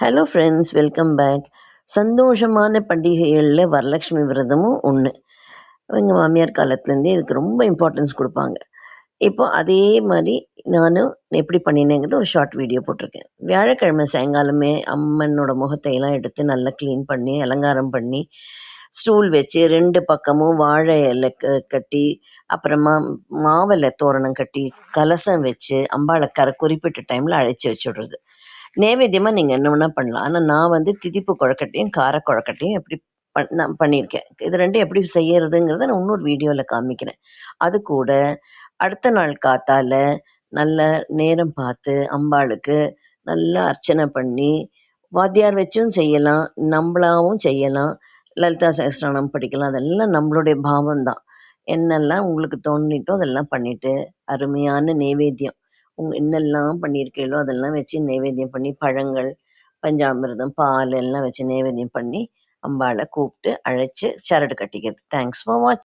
Hello friends, welcome back. சந்தோஷமான பண்டிகைகள்ல வரலட்சுமி விரதமும் ஒன்று. எங்கள் மாமியார் காலத்துலேருந்தே இதுக்கு ரொம்ப இம்பார்ட்டன்ஸ் கொடுப்பாங்க. இப்போ அதே மாதிரி நானும் எப்படி பண்ணினேங்கிறது ஒரு ஷார்ட் வீடியோ போட்டிருக்கேன். வியாழக்கிழமை சாயங்காலமே அம்மனோட முகத்தை எல்லாம் எடுத்து நல்லா க்ளீன் பண்ணி அலங்காரம் பண்ணி ஸ்டூல் வச்சு 2 பக்கமும் வாழை இலை கட்டி, அப்புறமா மாவிலை தோரணம் கட்டி, கலசம் வச்சு அம்பாளை குறிப்பிட்ட டைமில் அழைச்சி வச்சுடுறது. நைவேத்தியமாக நீங்கள் என்ன வேணால் பண்ணலாம். ஆனால் நான் வந்து திதிப்பு கொழக்கட்டையும் கார கொழக்கட்டையும் எப்படி நான் பண்ணியிருக்கேன். இது ரெண்டும் எப்படி செய்யறதுங்கிறத நான் இன்னொரு வீடியோவில் காமிக்கிறேன். அது கூட அடுத்த நாள் காத்தால நல்ல நேரம் பார்த்து அம்பாளுக்கு நல்லா அர்ச்சனை பண்ணி, வாத்தியார் வச்சும் செய்யலாம், நம்மளாவும் செய்யலாம், லலிதா சகஸ்ரநாமம் படிக்கலாம். அதெல்லாம் நம்மளுடைய பாவம்தான். என்னெல்லாம் உங்களுக்கு தோணித்தோ அதெல்லாம் பண்ணிட்டு அருமையான நைவேத்தியம் என்னெல்லாம் பண்ணியிருக்கீங்களோ அதெல்லாம் வச்சு நைவேத்தியம் பண்ணி பழங்கள், பஞ்சாமிர்தம், பால் எல்லாம் வச்சு நைவேத்தியம் பண்ணி அம்பாளை கூப்பிட்டு அழைச்சு சரடு கட்டிக்கிறது. தேங்க்ஸ் ஃபார் வாட்சிங்.